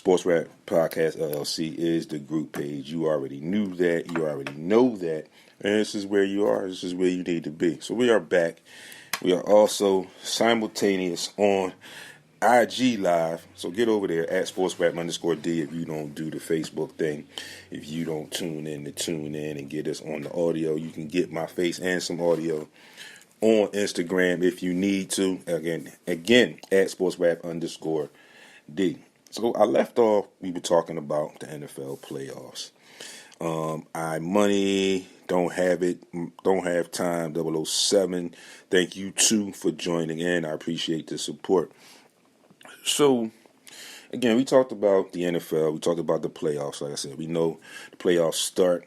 SportsRap Podcast LLC is the group page. You already knew that. You already know that. And this is where you are. This is where you need to be. So we are back. We are also simultaneous on IG Live. So get over there at SportsRap_D if you don't do the Facebook thing. If you don't tune in and get us on the audio, you can get my face and some audio on Instagram if you need to. Again, at SportsRap_D. So I left off, we were talking about the NFL playoffs. Money, don't have it, don't have time, 007. Thank you, too, for joining in. I appreciate the support. So, again, we talked about the NFL. We talked about the playoffs. Like I said, we know the playoffs start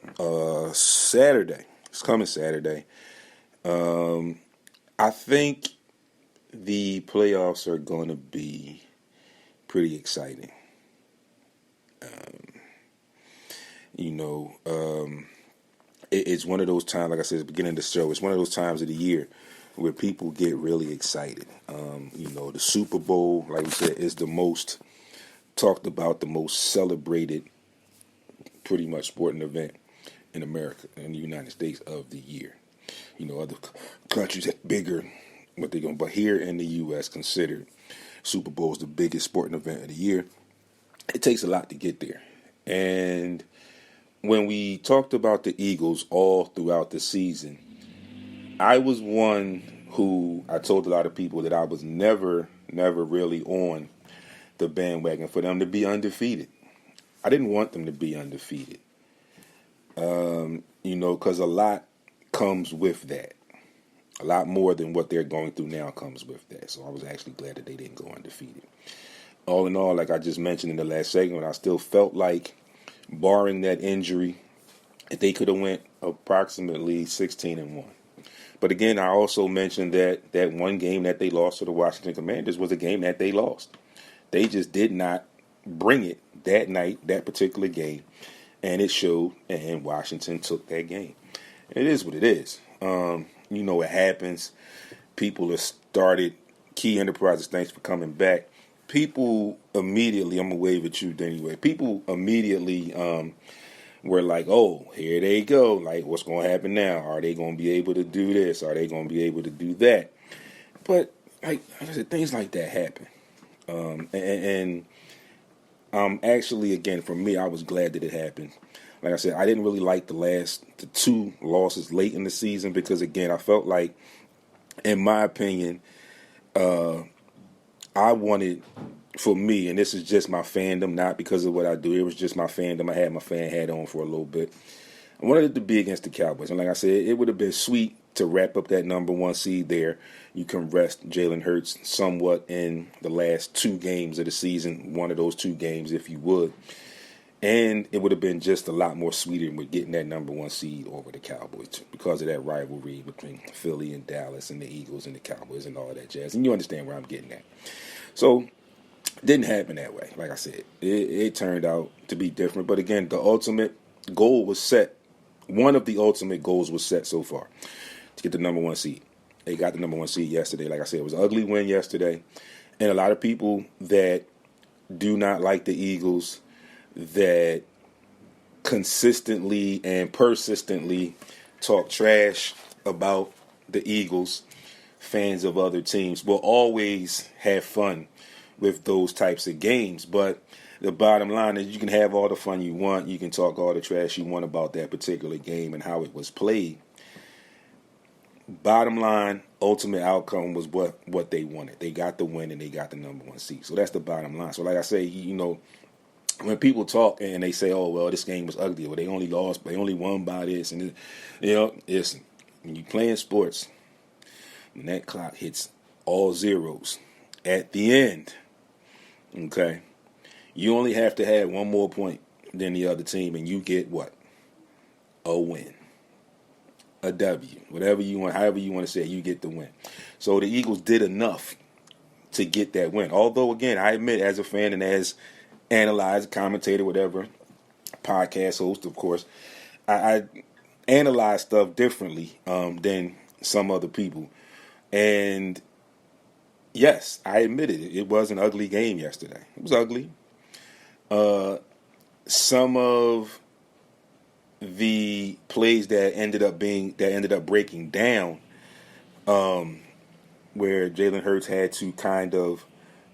Saturday. It's coming Saturday. I think the playoffs are going to be pretty exciting. It's one of those times, like I said at the beginning of the show, it's one of those times of the year where people get really excited. The Super Bowl, like we said, is the most talked about, the most celebrated, pretty much sporting event in America, in the United States of the year. Other countries have bigger, but here in the U.S., considered Super Bowl is the biggest sporting event of the year. It takes a lot to get there. And when we talked about the Eagles all throughout the season, I was one who I told a lot of people that I was never really on the bandwagon for them to be undefeated. I didn't want them to be undefeated. Because a lot comes with that. A lot more than what they're going through now comes with that. So I was actually glad that they didn't go undefeated. All in all, like I just mentioned in the last segment, I still felt like, barring that injury, that they could have went approximately 16-1. But again, I also mentioned that one game that they lost to the Washington Commanders was a game that they lost. They just did not bring it that night, that particular game, and it showed, and Washington took that game. It is what it is. It happens. People have started, Key Enterprises, thanks for coming back. People immediately, I'm going to wave at you anyway, people immediately were like, oh, here they go. Like, what's going to happen now? Are they going to be able to do this? Are they going to be able to do that? But, like I said, things like that happen. And actually, again, for me, I was glad that it happened. Like I said, I didn't really like the two losses late in the season because, again, I felt like, in my opinion, I wanted, for me, and this is just my fandom, not because of what I do, it was just my fandom. I had my fan hat on for a little bit. I wanted it to be against the Cowboys. And like I said, it would have been sweet to wrap up that number one seed there. You can rest Jalen Hurts somewhat in the last two games of the season, one of those two games if you would. And it would have been just a lot more sweeter with getting that number one seed over the Cowboys too, because of that rivalry between Philly and Dallas and the Eagles and the Cowboys and all that jazz. And you understand where I'm getting at. So it didn't happen that way. Like I said, it turned out to be different. But again, the ultimate goal was set. One of the ultimate goals was set so far, to get the number one seed. They got the number one seed yesterday. Like I said, it was an ugly win yesterday. And a lot of people that do not like the Eagles, that consistently and persistently talk trash about the Eagles, fans of other teams, will always have fun with those types of games. But the bottom line is you can have all the fun you want. You can talk all the trash you want about that particular game and how it was played. Bottom line, ultimate outcome was what they wanted. They got the win and they got the number one seed. So that's the bottom line. So like I say, when people talk and they say, oh, well, this game was ugly, or they only won by this, and listen, when you're playing sports, when that clock hits all zeros at the end, okay, you only have to have one more point than the other team, and you get what? A win. A W. Whatever you want, however you want to say it, you get the win. So the Eagles did enough to get that win. Although, again, I admit, as a fan and as analyzer, commentator, whatever, podcast host, of course, I analyze stuff differently than some other people. And yes, I admitted it. It was an ugly game yesterday. It was ugly. Some of the plays that ended up breaking down, where Jalen Hurts had to kind of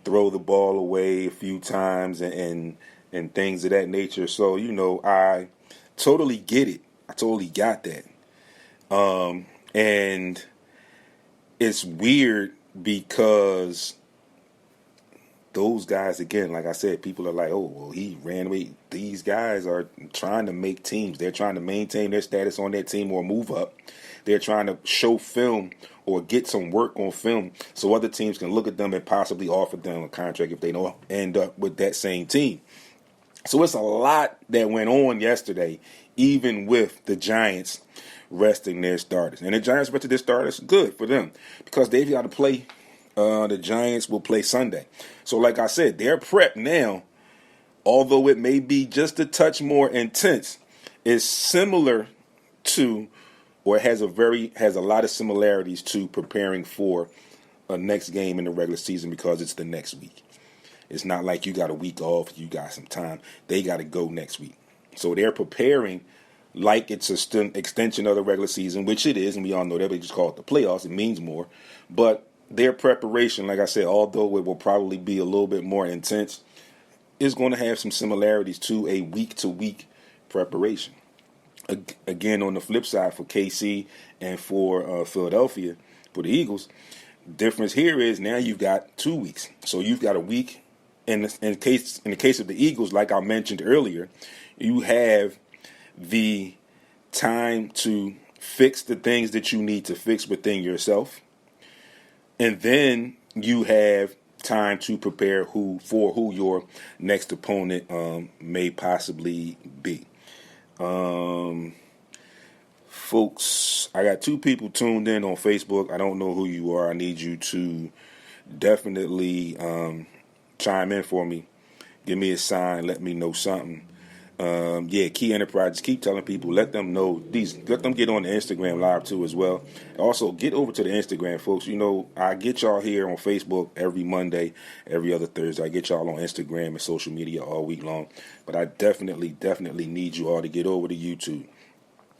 throw the ball away a few times and things of that nature. So, I totally get it. I totally got that. And it's weird because those guys, again, like I said, people are like, oh, well, he ran away. These guys are trying to make teams. They're trying to maintain their status on that team or move up. They're trying to show film or get some work on film so other teams can look at them and possibly offer them a contract if they don't end up with that same team. So it's a lot that went on yesterday, even with the Giants resting their starters. And the Giants rested their starters, good for them, because they've got to play. The Giants will play Sunday. So like I said, their prep now, although it may be just a touch more intense, is similar to, or has a lot of similarities to preparing for a next game in the regular season, because it's the next week. It's not like you got a week off, you got some time. They got to go next week. So they're preparing like it's an extension of the regular season, which it is, and we all know that. They just call it the playoffs. It means more. But their preparation, like I said, although it will probably be a little bit more intense, is going to have some similarities to a week-to-week preparation. Again, on the flip side, for KC and for Philadelphia, for the Eagles, difference here is now you've got 2 weeks. So you've got a week. In the case of the Eagles, like I mentioned earlier, you have the time to fix the things that you need to fix within yourself. And then you have time to prepare for who your next opponent may possibly be. Folks, I got 2 people tuned in on Facebook. I don't know who you are. I need you to definitely chime in for me. Give me a sign. Let me know something. Key Enterprises, keep telling people, let them know let them get on the Instagram Live too as well. Also, get over to the Instagram, folks. I get y'all here on Facebook every Monday, every other Thursday. I get y'all on Instagram and social media all week long. But I definitely need you all to get over to YouTube,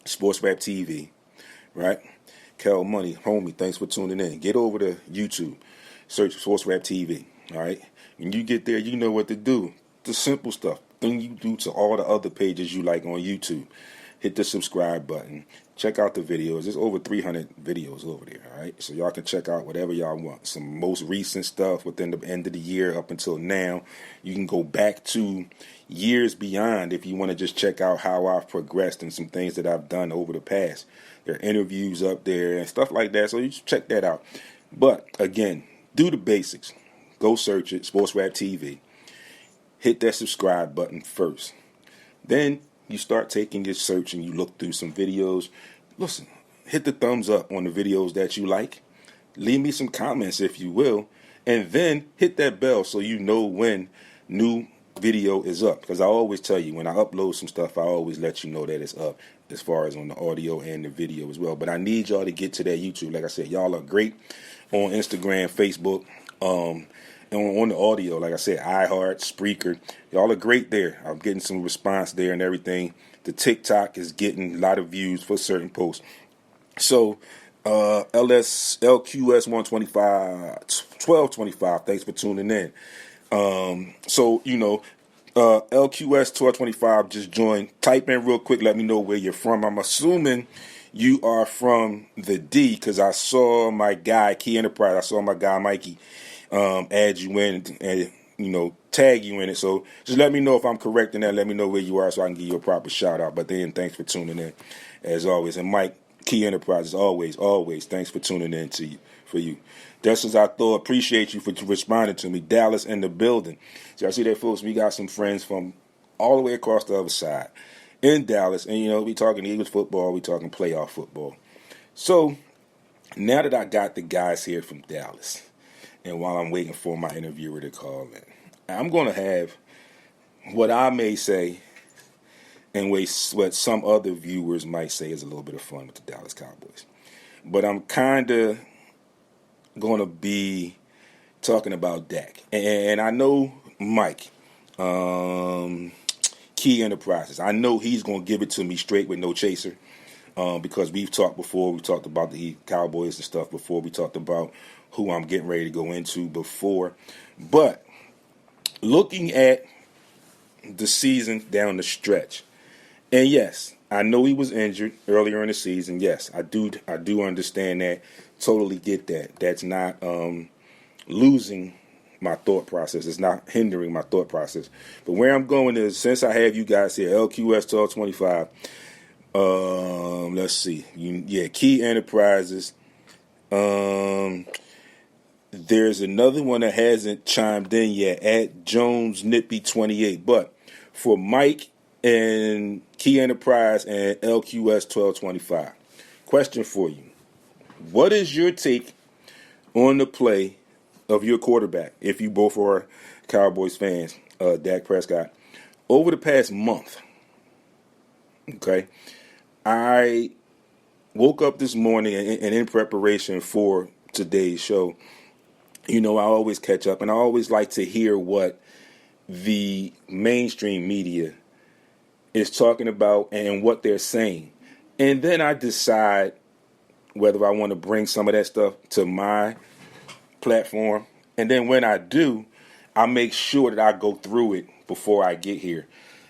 SportsRap TV, right? Cal Money, homie, thanks for tuning in. Get over to YouTube, search SportsRap TV, all right? When you get there, you know what to do. The simple stuff. Thing you do to all the other pages you like on YouTube. Hit the subscribe button. Check out the videos. There's over 300 videos over there, all right? So y'all can check out whatever y'all want. Some most recent stuff within the end of the year up until now. You can go back to years beyond if you want to just check out how I've progressed and some things that I've done over the past. There are interviews up there and stuff like that, so you should check that out. But, again, do the basics. Go search it, SportsRap TV. Hit that subscribe button first. Then you start taking your search and you look through some videos. Listen, hit the thumbs up on the videos that you like. Leave me some comments if you will. And then hit that bell so you know when new video is up. Because I always tell you, when I upload some stuff, I always let you know that it's up, as far as on the audio and the video as well. But I need y'all to get to that YouTube. Like I said, y'all are great on Instagram, Facebook, and on the audio, like I said, iHeart, Spreaker, y'all are great there. I'm getting some response there and everything. The TikTok is getting a lot of views for certain posts. So, LQS 1225, thanks for tuning in. LQS 1225 just joined. Type in real quick, let me know where you're from. I'm assuming you are from the D, because I saw my guy, Key Enterprise, I saw my guy, Mikey, add you in and tag you in it. So just let me know if I'm correct in that. Let me know where you are so I can give you a proper shout out. But then thanks for tuning in as always. And Mike, Key Enterprises, always thanks for tuning in for you. Just as I thought, appreciate you for responding to me. Dallas in the building. So I see that, folks. We got some friends from all the way across the other side in Dallas. And we talking Eagles football, we talking playoff football. So now that I got the guys here from Dallas, and while I'm waiting for my interviewer to call in, I'm going to have what I may say and what some other viewers might say is a little bit of fun with the Dallas Cowboys. But I'm kind of going to be talking about Dak. And I know Mike, I Key Enterprises. I know he's going to give it to me straight with no chaser, because we've talked before. We talked about the Cowboys and stuff before. We talked about who I'm getting ready to go into before. But looking at the season down the stretch, and yes, I know he was injured earlier in the season. Yes, I do understand that. Totally get that. That's not losing my thought process. It's not hindering my thought process. But where I'm going is, since I have you guys here, LQS 1225, let's see. Key Enterprises. There's another one that hasn't chimed in yet, at Jones Nippy 28. But for Mike and Key Enterprise and LQS 1225, question for you. What is your take on the play of your quarterback, if you both are Cowboys fans, Dak Prescott, over the past month? Okay. I woke up this morning and in preparation for today's show, I always catch up, and I always like to hear what the mainstream media is talking about and what they're saying. And then I decide whether I want to bring some of that stuff to my platform. And then when I do, I make sure that I go through it before I get here.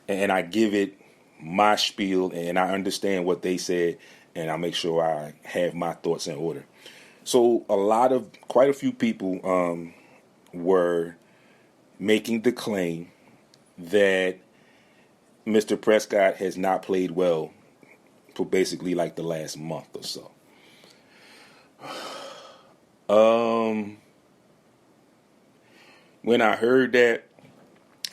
And I give it my spiel, and I understand what they said, and I make sure I have my thoughts in order. So quite a few people were making the claim that Mr. Prescott has not played well for basically like the last month or so. When I heard that,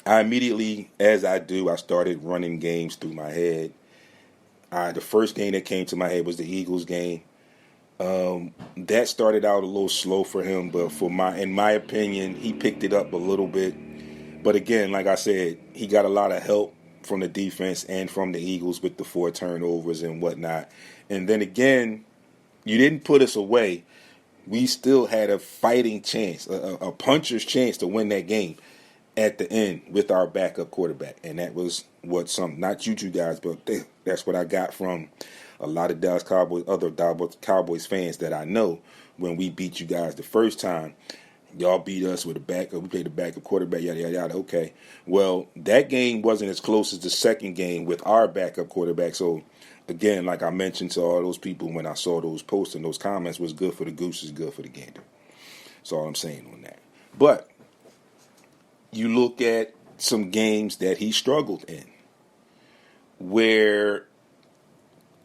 I immediately, as I do, I started running games through my head. The first game that came to my head was the Eagles game. That started out a little slow for him, but in my opinion, he picked it up a little bit. But again, like I said, he got a lot of help from the defense and from the Eagles with the 4 turnovers and whatnot. And then again, you didn't put us away. We still had a fighting chance, a puncher's chance to win that game at the end with our backup quarterback. And that was not you two guys, but that's what I got from a lot of other Dallas Cowboys fans that I know. When we beat you guys the first time, y'all beat us with a backup. We played the backup quarterback, yada, yada, yada. Okay. Well, that game wasn't as close as the second game with our backup quarterback. So, again, like I mentioned to all those people when I saw those posts and those comments, what's good for the goose is good for the gander. That's all I'm saying on that. But you look at some games that he struggled in, where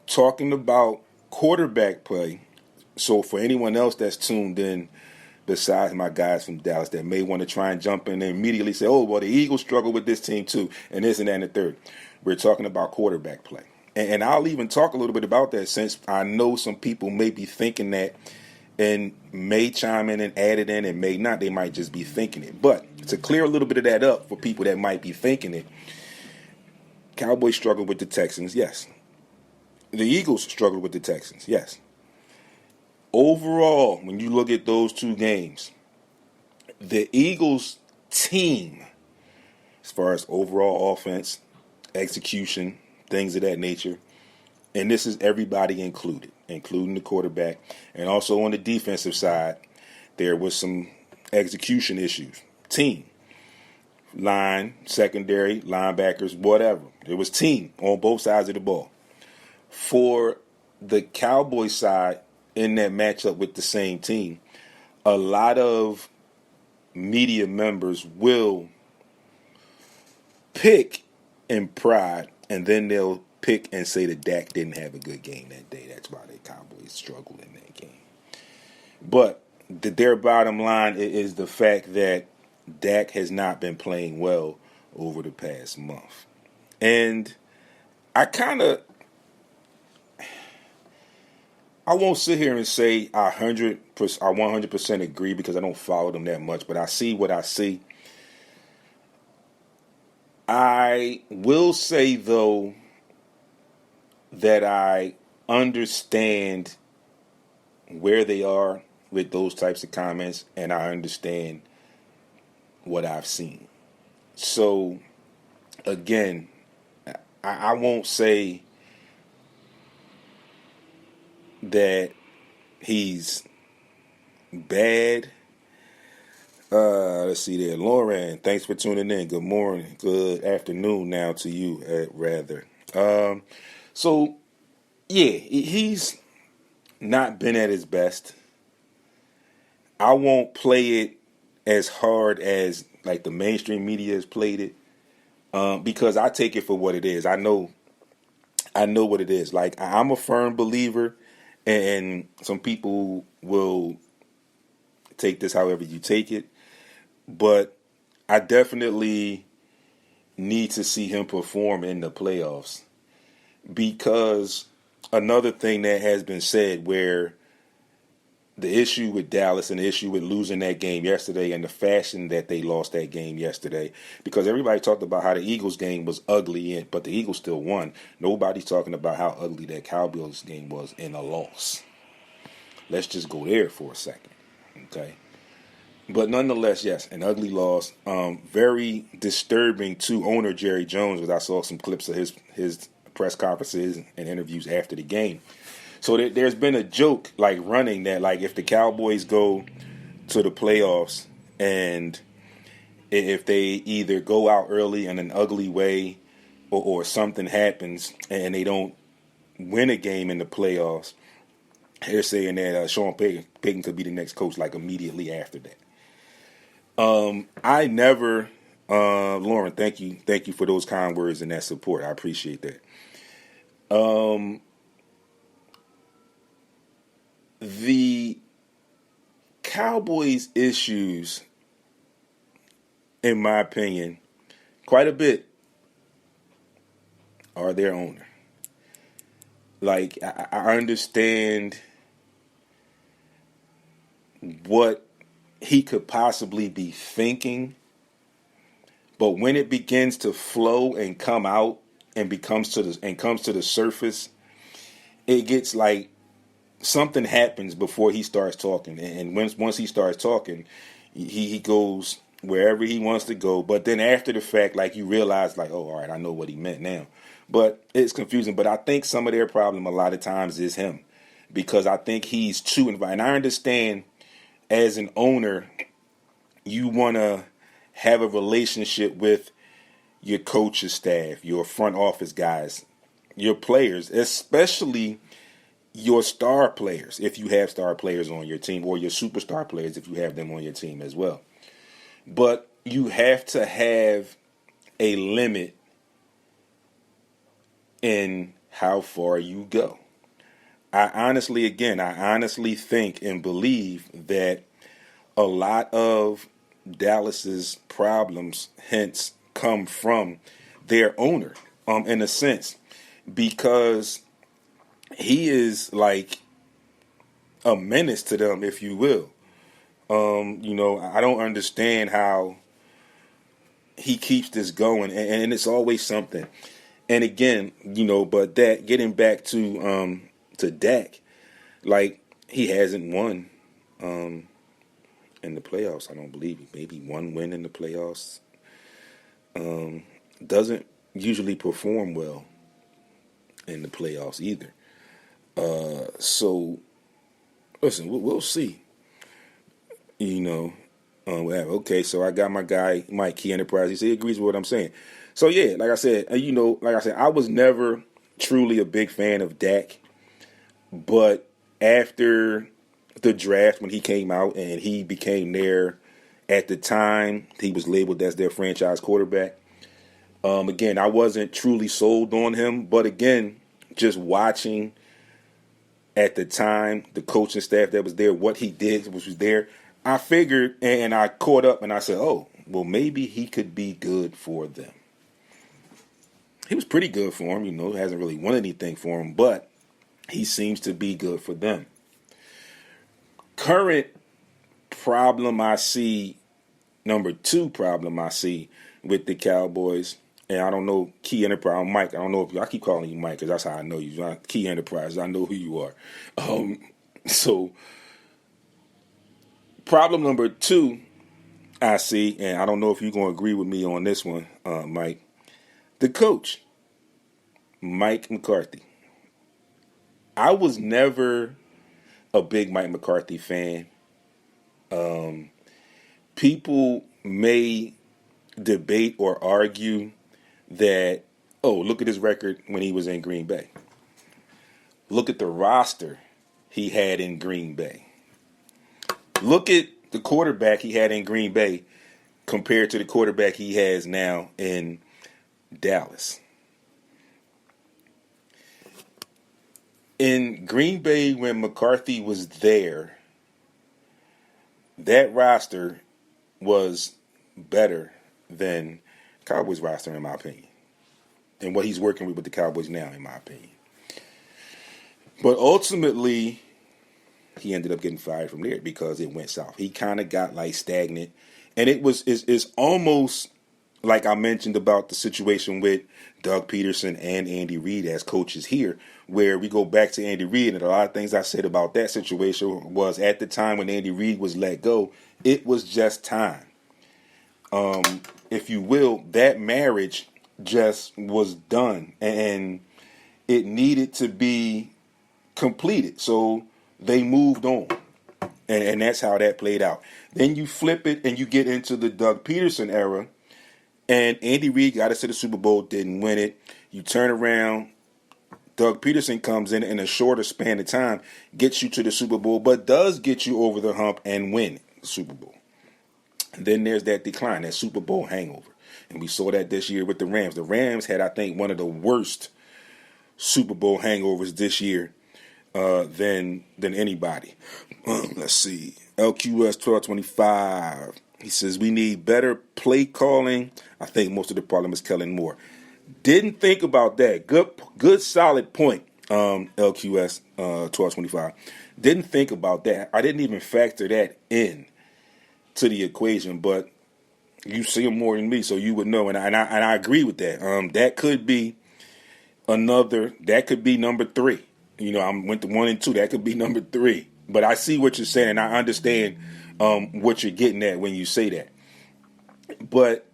talking about quarterback play, so for anyone else that's tuned in, besides my guys from Dallas that may want to try and jump in and immediately say, oh, well, the Eagles struggle with this team too, and this and that and the third. We're talking about quarterback play. And I'll even talk a little bit about that, since I know some people may be thinking that and may chime in and add it in and may not. They might just be thinking it. But to clear a little bit of that up for people that might be thinking it, Cowboys struggled with the Texans, yes. The Eagles struggled with the Texans, yes. Overall, when you look at those two games, the Eagles team, as far as overall offense, execution, things of that nature, and this is everybody included, including the quarterback, and also on the defensive side, there was some execution issues. Team, line, secondary, linebackers, whatever. It was team on both sides of the ball. For the Cowboys side, in that matchup with the same team, a lot of media members will pick in pride, and then they'll pick and say that Dak didn't have a good game that day. That's why the Cowboys struggled in that game. But their bottom line is the fact that Dak has not been playing well over the past month. And I won't sit here and say I 100% agree, because I don't follow them that much, but I see what I see. I will say, though, that I understand where they are with those types of comments, and I understand what I've seen. So again, I won't say that he's bad. Let's see there. Lauren, thanks for tuning in. Good morning. Good afternoon now to you, rather. So, yeah, he's not been at his best. I won't play it as hard as like the mainstream media has played it, because I take it for what it is. I know what it is. Like, I'm a firm believer, and some people will take this however you take it, but I definitely need to see him perform in the playoffs, because another thing that has been said, where the issue with Dallas and the issue with losing that game yesterday and the fashion that they lost that game yesterday, because everybody talked about how the Eagles game was ugly, but the Eagles still won. Nobody's talking about how ugly that Cowboys game was in a loss. Let's just go there for a second, okay? But nonetheless, yes, an ugly loss. Very disturbing to owner Jerry Jones, because I saw some clips of his press conferences and interviews after the game. So there's been a joke like running that like if the Cowboys go to the playoffs and if they either go out early in an ugly way or something happens and they don't win a game in the playoffs, they're saying that Sean Payton could be the next coach like immediately after that. I never, Lauren, thank you for those kind words and that support. I appreciate that. The Cowboys' issues, in my opinion, quite a bit, are their owner. Like, I understand what he could possibly be thinking, but when it begins to flow and come out and comes to the surface, it gets like something happens before he starts talking, and once he starts talking, he goes wherever he wants to go. But then after the fact, like you realize, like, oh, all right, I know what he meant now. But it's confusing. But I think some of their problem a lot of times is him, because I think he's too involved. And I understand as an owner, you want to have a relationship with your coaching staff, your front office guys, your players, especially your star players, if you have star players on your team, or your superstar players if you have them on your team as well. But you have to have a limit in how far you go. I honestly think and believe that a lot of Dallas's problems hence come from their owner, in a sense, because he is like a menace to them, if you will. I don't understand how he keeps this going, and it's always something. And again, but that getting back to Dak, like he hasn't won in the playoffs. I don't believe maybe one win in the playoffs. Doesn't usually perform well in the playoffs either. So listen, we'll see. Okay, so I got my guy Mike Key Enterprise. He said he agrees with what I'm saying. So yeah, like I said, I was never truly a big fan of Dak, but after the draft, when he came out and he became at the time, he was labeled as their franchise quarterback. Again, I wasn't truly sold on him, but again, just watching at the time the coaching staff that was there, what he did, which was there, I figured and I caught up and I said, oh, well, maybe he could be good for them. He was pretty good for him, hasn't really won anything for him, but he seems to be good for them. Current problem I see, number 2 problem I see with the Cowboys, and I don't know, Key Enterprise, Mike, I don't know if I keep calling you Mike because that's how I know you. Key Enterprise, I know who you are. So problem number 2 I see, and I don't know if you're going to agree with me on this one, Mike. The coach, Mike McCarthy. I was never a big Mike McCarthy fan. People may debate or argue that, oh, look at his record when he was in Green Bay. Look at the roster he had in Green Bay. Look at the quarterback he had in Green Bay compared to the quarterback he has now in Dallas. In Green Bay, when McCarthy was there, that roster was better than Cowboys roster, in my opinion, and what he's working with the Cowboys now, in my opinion. But ultimately, he ended up getting fired from there because it went south. He kind of got like stagnant, and it's almost like I mentioned about the situation with Doug Peterson and Andy Reid as coaches here, where we go back to Andy Reid, and a lot of things I said about that situation was at the time when Andy Reid was let go, it was just time. If you will, that marriage just was done, and it needed to be completed. So they moved on, and that's how that played out. Then you flip it, and you get into the Doug Peterson era, and Andy Reid got us to the Super Bowl, didn't win it. You turn around, Doug Peterson comes in a shorter span of time, gets you to the Super Bowl, but does get you over the hump and win the Super Bowl. And then there's that decline, that Super Bowl hangover. And we saw that this year with the Rams. The Rams had, I think, one of the worst Super Bowl hangovers this year than anybody. Let's see. LQS 1225. He says, we need better play calling. I think most of the problem is Kellen Moore. Didn't think about that. Good solid point, LQS 1225. Didn't think about that. I didn't even factor that in to the equation, but you see him more than me, so you would know, and I agree with that. That could be number 3. You know, I went to 1 and 2. That could be number 3. But I see what you're saying, and I understand what you're getting at when you say that. But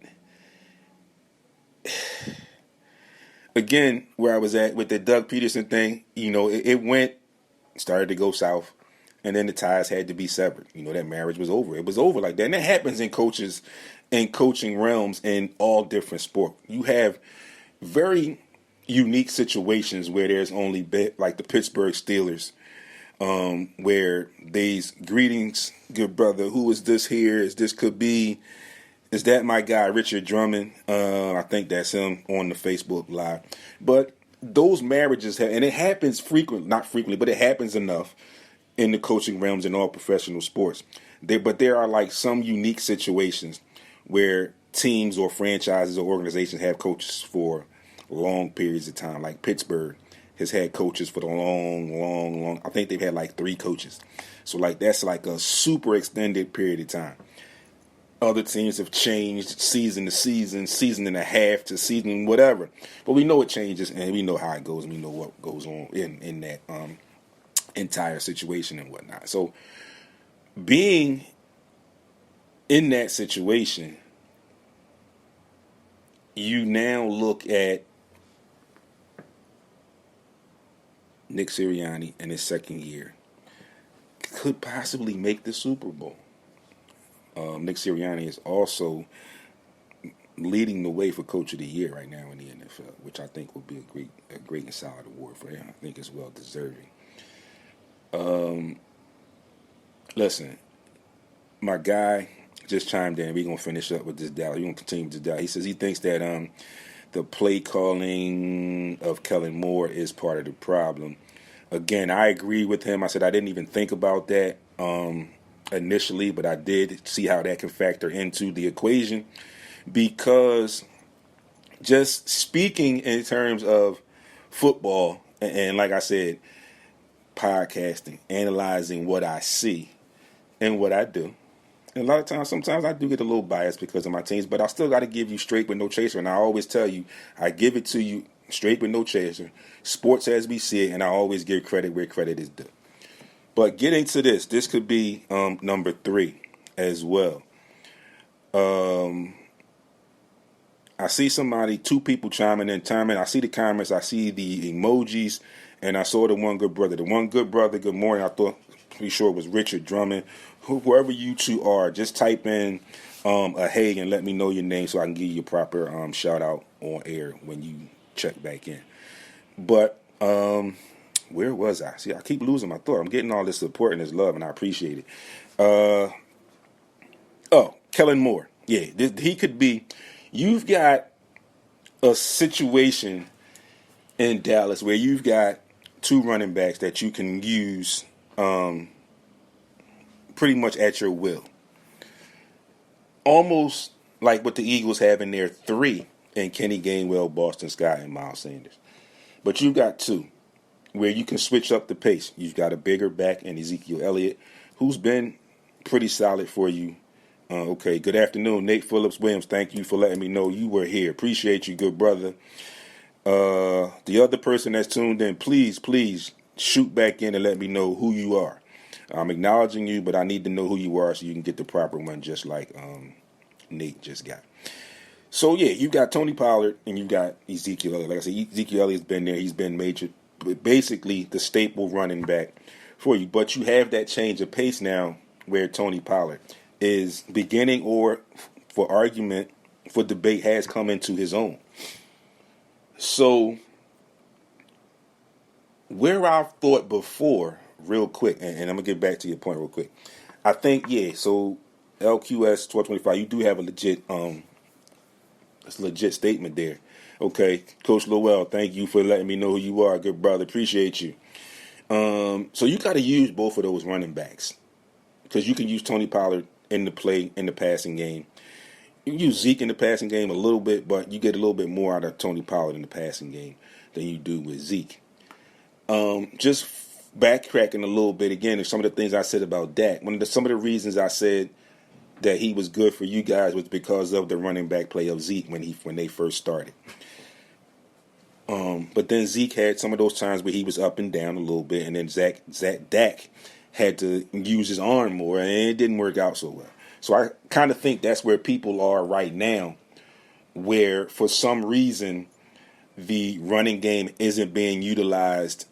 again, where I was at with the Doug Peterson thing, you know, it started to go south, and then the ties had to be severed. You know, that marriage was over. It was over like that, and that happens in coaching realms in all different sports. You have very unique situations where there's only like the Pittsburgh Steelers, where these greetings, good brother, who is this here? Is that my guy, Richard Drummond? I think that's him on the Facebook Live. But those marriages, and it happens not frequently, but it happens enough in the coaching realms in all professional sports. But there are like some unique situations where teams or franchises or organizations have coaches for long periods of time. Like Pittsburgh has had coaches for the long. I think they've had like 3 coaches. So like that's like a super extended period of time. Other teams have changed season to season and a half to season, whatever. But we know it changes, and we know how it goes, and we know what goes on in that entire situation and whatnot. So being in that situation, you now look at Nick Sirianni in his second year could possibly make the Super Bowl. Nick Sirianni is also leading the way for Coach of the Year right now in the NFL, which I think would be a great and solid award for him. I think it's well deserving. Listen, my guy just chimed in. We're going to finish up with this Dallas. We're going to continue with this Dallas. He says he thinks that the play calling of Kellen Moore is part of the problem. Again, I agree with him. I said I didn't even think about that initially, but I did see how that can factor into the equation, because just speaking in terms of football, and like I said, podcasting, analyzing what I see and what I do. And a lot of times, sometimes I do get a little biased because of my teams, but I still got to give you straight with no chaser. And I always tell you, I give it to you straight with no chaser, sports as we see it, and I always give credit where credit is due. But getting to this could be number 3 as well. I see two people chiming in. I see the comments, I see the emojis, and I saw the one good brother. The one good brother, good morning. I thought, pretty sure it was Richard Drummond. Whoever you two are, just type in a hey and let me know your name so I can give you a proper shout out on air when you check back in. But where was I? See, I keep losing my thought. I'm getting all this support and this love, and I appreciate it. Kellen Moore. Yeah, he could be. You've got a situation in Dallas where you've got two running backs that you can use pretty much at your will. Almost like what the Eagles have in their three in Kenny Gainwell, Boston Scott, and Miles Sanders. But you've got two where you can switch up the pace. You've got a bigger back in Ezekiel Elliott, who's been pretty solid for you. Okay, good afternoon, Nate Phillips-Williams. Thank you for letting me know you were here. Appreciate you, good brother. The other person that's tuned in, please shoot back in and let me know who you are. I'm acknowledging you, but I need to know who you are so you can get the proper one, just like Nate just got. So, yeah, you got Tony Pollard and you got Ezekiel Elliott. Like I said, Ezekiel Elliott's been there. He's been basically the staple running back for you. But you have that change of pace now where Tony Pollard is beginning or, for argument, for debate, has come into his own. So, where I've thought before, real quick, and I'm going to get back to your point real quick. I think, so LQS 1225, you do have a legit statement there. Okay, Coach Lowell, thank you for letting me know who you are, good brother. Appreciate you. So you got to use both of those running backs because you can use Tony Pollard in the passing game. You can use Zeke in the passing game a little bit, but you get a little bit more out of Tony Pollard in the passing game than you do with Zeke. Just backtracking a little bit again, some of the things I said about Dak. Some of the reasons I said that he was good for you guys was because of the running back play of Zeke when they first started. But then Zeke had some of those times where he was up and down a little bit, and then Dak had to use his arm more, and it didn't work out so well. So I kind of think that's where people are right now, where for some reason the running game isn't being utilized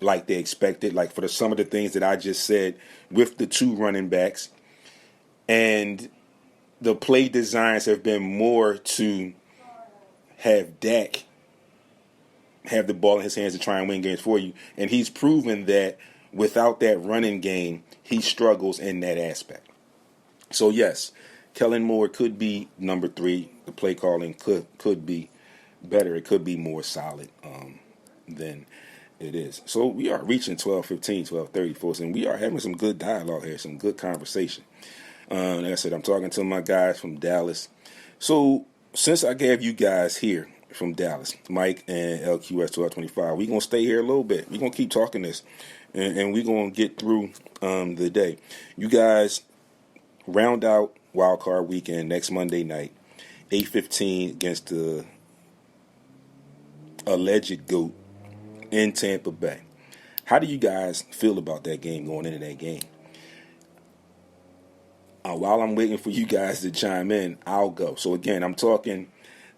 like they expected, like for some of the things that I just said with the two running backs. And the play designs have been more to have Dak have the ball in his hands to try and win games for you. And he's proven that without that running game, he struggles in that aspect. So, yes, Kellen Moore could be number 3. The play calling could be better. It could be more solid than it is. So we are reaching 12:15, 12:30, folks, and we are having some good dialogue here, some good conversation. Like I said, I'm talking to my guys from Dallas. So since I gave you guys here from Dallas, Mike and LQS 1225, we're going to stay here a little bit. We're going to keep talking this, and we're going to get through the day. You guys round out Wild Card Weekend next Monday night, 8:15 against the alleged GOAT in Tampa Bay. How do you guys feel about that game, going into that game? While I'm waiting for you guys to chime in, I'll go. So again, I'm talking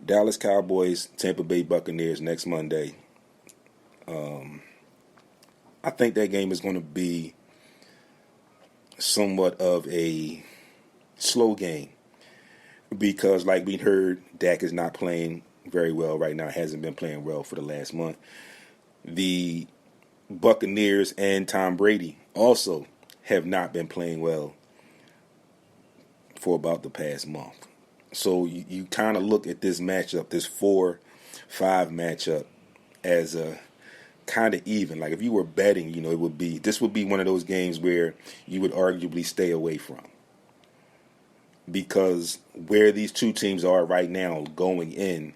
Dallas Cowboys, Tampa Bay Buccaneers next Monday. I think that game is going to be somewhat of a slow game because, like we heard, Dak is not playing very well right now. Hasn't been playing well for the last month. The Buccaneers and Tom Brady also have not been playing well for about the past month. So you kind of look at this matchup, this 4-5 matchup, as a kind of even. Like if you were betting, this would be one of those games where you would arguably stay away from. Because where these two teams are right now going in,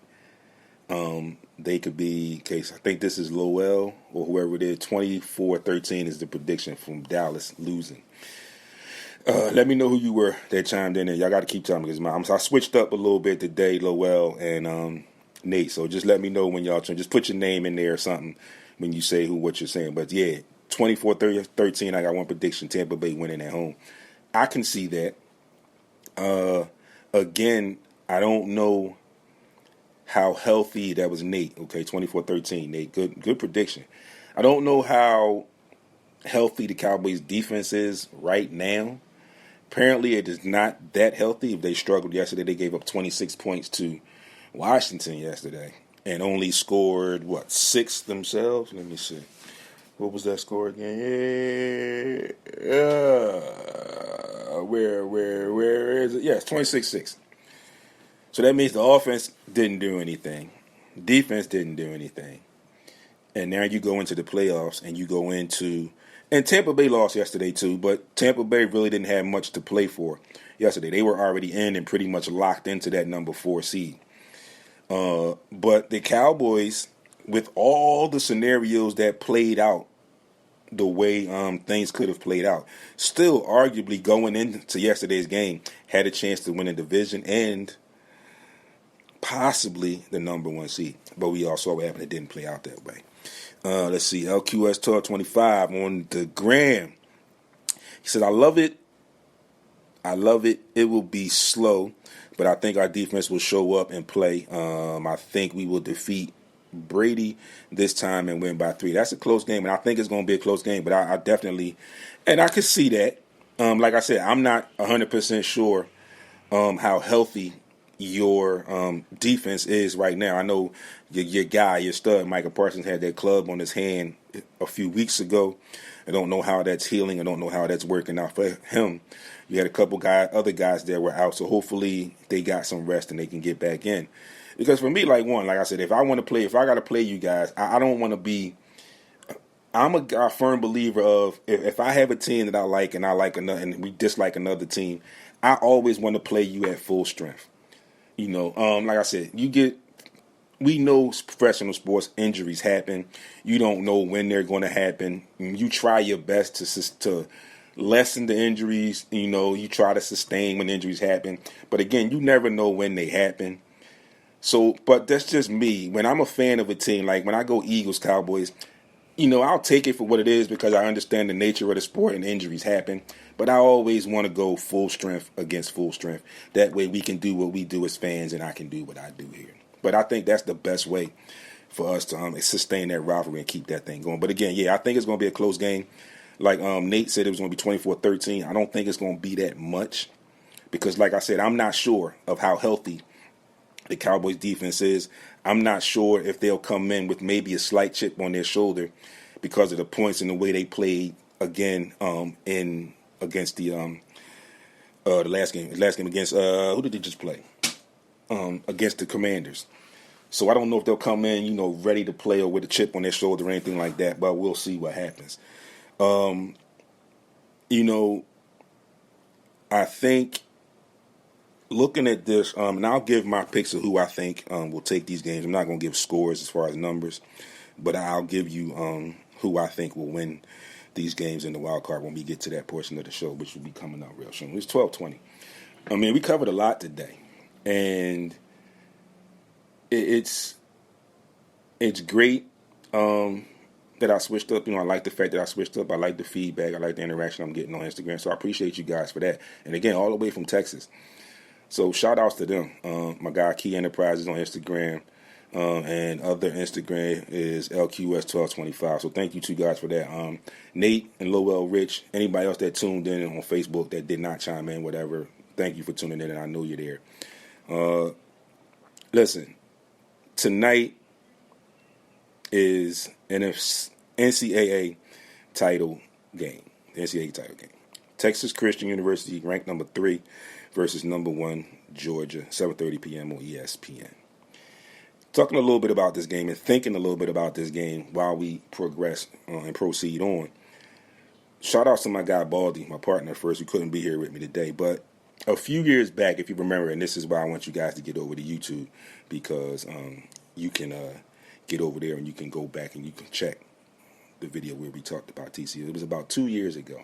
they could be, I think this is Lowell or whoever it is, 24-13 is the prediction from Dallas losing. Let me know who you were that chimed in, and y'all got to keep telling me because I switched up a little bit today, Lowell and Nate. So just let me know when y'all turn. Just put your name in there or something when you say what you're saying. But yeah, 24-13. I got one prediction: Tampa Bay winning at home. I can see that. Again, I don't know how healthy, that was Nate, okay, 24-13. Nate, good prediction. I don't know how healthy the Cowboys defense is right now. Apparently it is not that healthy. If they struggled yesterday, they gave up 26 points to Washington yesterday and only scored, 6 themselves? Let me see. What was that score again? Where is it? Yes, 26-6. So that means the offense didn't do anything. Defense didn't do anything. And now you go into the playoffs and you go into, and Tampa Bay lost yesterday too, but Tampa Bay really didn't have much to play for yesterday. They were already in and pretty much locked into that number 4 seed. But the Cowboys, with all the scenarios that played out the way things could have played out, still arguably going into yesterday's game, had a chance to win a division and possibly the number 1 seed. But we all saw what happened. It didn't play out that way. Let's see. LQS 1225 on the gram. He said, I love it. It will be slow, but I think our defense will show up and play. I think we will defeat Brady this time and win by 3. That's a close game, and I think it's going to be a close game, but I definitely, and I could see that. Like I said, I'm not 100% sure how healthy your defense is right now. I know your guy, your stud, Micah Parsons, had that club on his hand a few weeks ago. I don't know how that's healing. I don't know how that's working out for him. You had a couple other guys that were out, so hopefully they got some rest and they can get back in. Because for me, like I said, if I got to play you guys, I don't want to be. I'm a firm believer of if I have a team that I like and and we dislike another team, I always want to play you at full strength. Like I said, we know professional sports injuries happen. You don't know when they're going to happen. You try your best to lessen the injuries. You try to sustain when injuries happen. But again, you never know when they happen. So, but that's just me. When I'm a fan of a team, like when I go Eagles, Cowboys, I'll take it for what it is because I understand the nature of the sport and injuries happen. But I always want to go full strength against full strength. That way we can do what we do as fans and I can do what I do here. But I think that's the best way for us to sustain that rivalry and keep that thing going. But again, I think it's going to be a close game. Like Nate said, it was going to be 24-13. I don't think it's going to be that much because, like I said, I'm not sure of how healthy the Cowboys defense is. I'm not sure if they'll come in with maybe a slight chip on their shoulder because of the points and the way they played again against the last game against who did they just play? Against the Commanders. So I don't know if they'll come in, ready to play or with a chip on their shoulder or anything like that, but we'll see what happens. I think looking at this, and I'll give my picks of who I think will take these games. I'm not going to give scores as far as numbers, but I'll give you who I think will win these games in the wild card when we get to that portion of the show, which will be coming up real soon. It's 12:20. I mean, we covered a lot today, and it's great that I switched up. I like the fact that I switched up. I like the feedback. I like the interaction I'm getting on Instagram. So I appreciate you guys for that. And again, all the way from Texas. So shout outs to them. My guy Key Enterprises on Instagram. And other Instagram is LQS1225. So thank you two guys for that. Nate and Lowell Rich, anybody else that tuned in on Facebook that did not chime in, whatever, thank you for tuning in, and I know you're there. Listen, tonight is an NCAA title game. NCAA title game. Texas Christian University ranked number 3 versus number 1 Georgia, 7:30 p.m. on ESPN. Talking a little bit about this game and thinking a little bit about this game while we progress and proceed on. Shout out to my guy Baldy, my partner first, who couldn't be here with me today. But a few years back, if you remember, and this is why I want you guys to get over to YouTube, because you can get over there and you can go back and you can check the video where we talked about TCU. It was about 2 years ago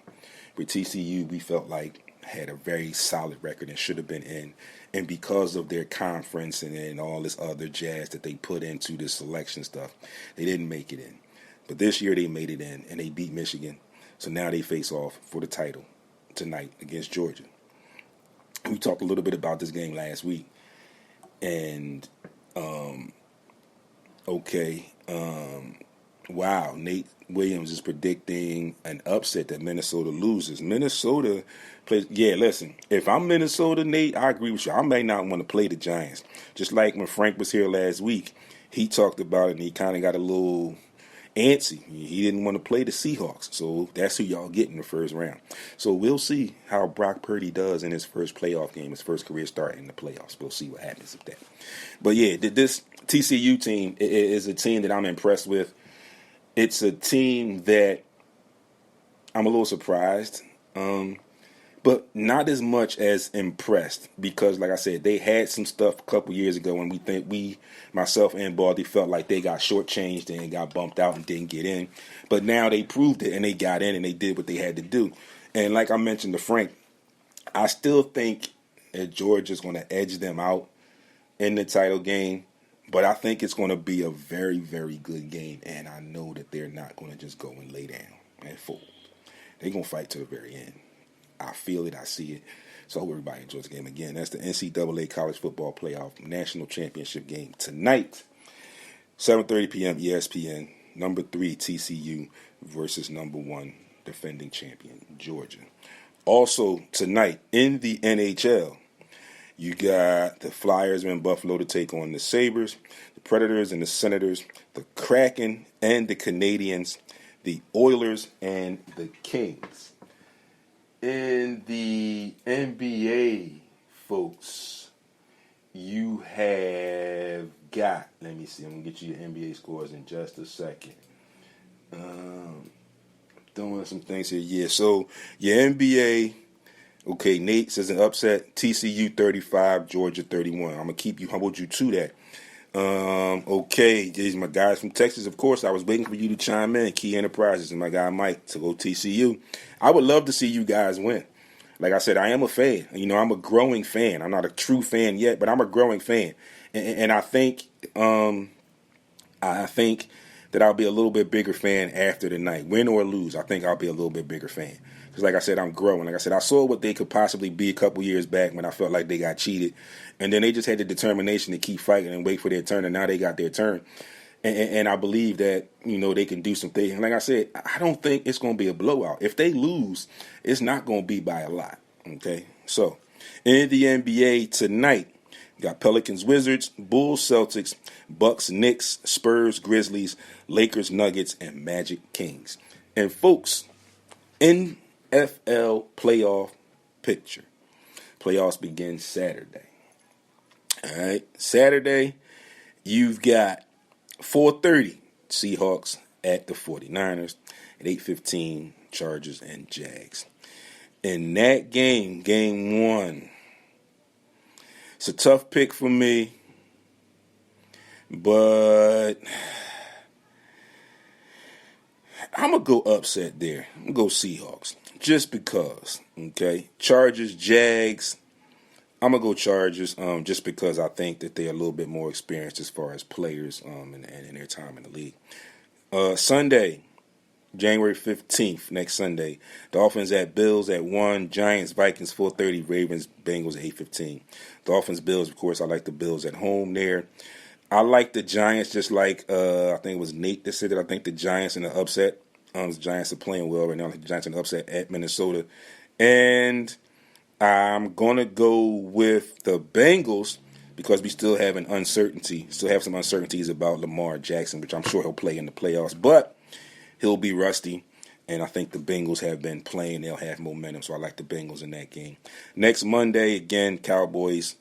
where TCU, we felt like, had a very solid record and should have been in. And because of their conference and all this other jazz that they put into this selection stuff, they didn't make it in. But this year they made it in, and they beat Michigan. So now they face off for the title tonight against Georgia. We talked a little bit about this game last week. And Okay. Wow. Nate Williams is predicting an upset that Minnesota loses. Minnesota plays. Yeah, listen. If I'm Minnesota, Nate, I agree with you. I may not want to play the Giants. Just like when Frank was here last week, he talked about it and he kind of got a little antsy. He didn't want to play the Seahawks. So that's who y'all get in the first round. So we'll see how Brock Purdy does in his first playoff game, his first career start in the playoffs. We'll see what happens with that. But yeah, this TCU team is a team that I'm impressed with. It's a team that I'm a little surprised, but not as much as impressed because, like I said, they had some stuff a couple years ago when myself and Baldy, felt like they got shortchanged and got bumped out and didn't get in. But now they proved it and they got in and they did what they had to do. And like I mentioned to Frank, I still think that Georgia's going to edge them out in the title game. But I think it's going to be a very, very good game, and I know that they're not going to just go and lay down and fold. They're going to fight to the very end. I feel it. I see it. So I hope everybody enjoys the game. Again, that's the NCAA College Football Playoff National Championship game tonight, 7:30 p.m. ESPN, number 3 TCU versus number 1 defending champion Georgia. Also tonight in the NHL, you got the Flyers in Buffalo to take on the Sabres, the Predators and the Senators, the Kraken and the Canadiens, the Oilers and the Kings. In the NBA, folks, you have got, let me see, I'm going to get you your NBA scores in just a second. Doing some things here. Yeah, so your NBA... Okay, Nate says an upset, TCU 35, Georgia 31. I'm going to hold you to that. Okay, these my guys from Texas, of course. I was waiting for you to chime in. Key Enterprises and my guy Mike to go TCU. I would love to see you guys win. Like I said, I am a fan. I'm a growing fan. I'm not a true fan yet, but I'm a growing fan. And I think that I'll be a little bit bigger fan after the night. Win or lose, I think I'll be a little bit bigger fan. Because like I said, I'm growing. Like I said, I saw what they could possibly be a couple years back when I felt like they got cheated. And then they just had the determination to keep fighting and wait for their turn. And now they got their turn. And I believe that, they can do some things. And like I said, I don't think it's going to be a blowout. If they lose, it's not going to be by a lot. Okay? So, in the NBA tonight, you got Pelicans, Wizards, Bulls, Celtics, Bucks, Knicks, Spurs, Grizzlies, Lakers, Nuggets, and Magic, Kings. And folks, NFL playoff picture. Playoffs begin Saturday. All right, Saturday, you've got 4:30 Seahawks at the 49ers, at 8:15 Chargers and Jags. In that game, game 1, it's a tough pick for me, but I'm going to go upset there. I'm going to go Seahawks. Just because, okay? Chargers, Jags, I'm going to go Chargers just because I think that they're a little bit more experienced as far as players and their time in the league. Sunday, January 15th, next Sunday, Dolphins at Bills at 1, Giants, Vikings 4:30, Ravens, Bengals at 8:15. Dolphins, Bills, of course, I like the Bills at home there. I like the Giants just like, I think it was Nate that said that. I think the Giants in the upset. The Giants are playing well right now. I think the Giants in the upset at Minnesota. And I'm going to go with the Bengals because we still have some uncertainties about Lamar Jackson, which I'm sure he'll play in the playoffs. But he'll be rusty. And I think the Bengals have been playing. They'll have momentum. So I like the Bengals in that game. Next Monday, again, Cowboys,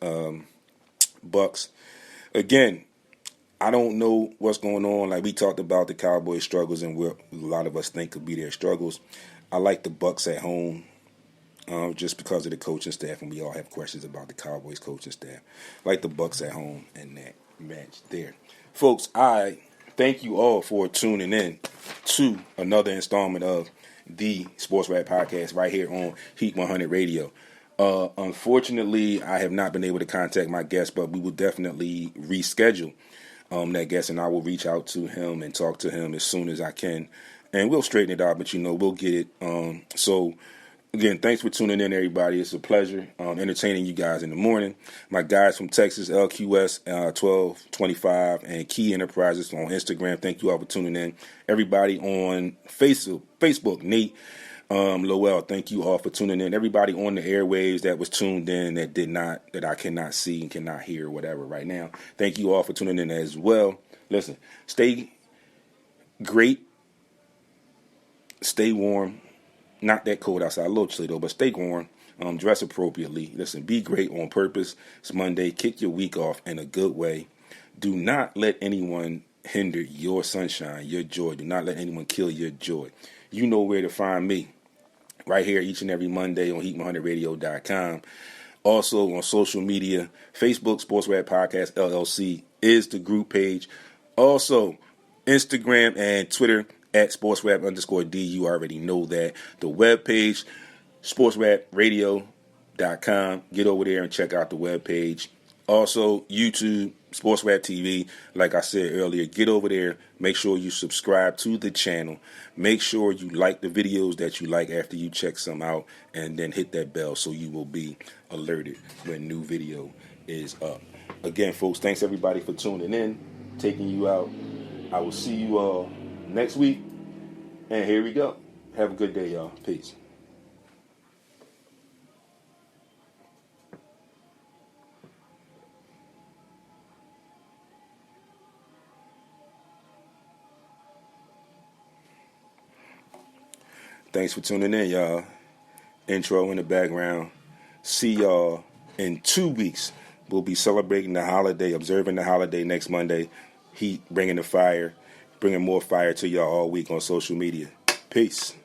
Bucks. Again, I don't know what's going on. Like we talked about the Cowboys' struggles and what a lot of us think could be their struggles. I like the Bucks at home just because of the coaching staff, and we all have questions about the Cowboys' coaching staff. I like the Bucks at home in that match there. Folks, I thank you all for tuning in to another installment of the SportsRap Podcast right here on Heat 100 Radio. Unfortunately, I have not been able to contact my guest, but we will definitely reschedule that guest, and I will reach out to him and talk to him as soon as I can, and we'll straighten it out, but we'll get it. So Again, thanks for tuning in, everybody. It's a pleasure entertaining you guys in the morning. My guys from Texas, LQS 1225 and Key Enterprises on Instagram. Thank you all for tuning in. Everybody on Facebook, Nate, Lowell, thank you all for tuning in. Everybody on the airwaves that was tuned in that I cannot see and cannot hear or whatever right now. Thank you all for tuning in as well. Listen, stay great, stay warm. Not that cold outside, a little chilly though, but stay warm. Dress appropriately. Listen, be great on purpose. It's Monday. Kick your week off in a good way. Do not let anyone hinder your sunshine, your joy. Do not let anyone kill your joy. You know where to find me. Right here each and every Monday on Heat100Radio.com. Also on social media, Facebook, SportsRap Podcast, LLC is the group page. Also, Instagram and Twitter at SportsRap_D. You already know that. The webpage, SportsRapRadio.com. Get over there and check out the webpage. Also, YouTube, SportsRap TV. Like I said earlier, get over there. Make sure you subscribe to the channel. Make sure you like the videos that you like after you check some out. And then hit that bell so you will be alerted when new video is up. Again, folks, thanks everybody for tuning in, taking you out. I will see you all next week. And here we go. Have a good day, y'all. Peace. Thanks for tuning in, y'all. Intro in the background. See y'all in 2 weeks. We'll be celebrating the holiday, observing the holiday next Monday. Heat, bringing the fire, bringing more fire to y'all all week on social media. Peace.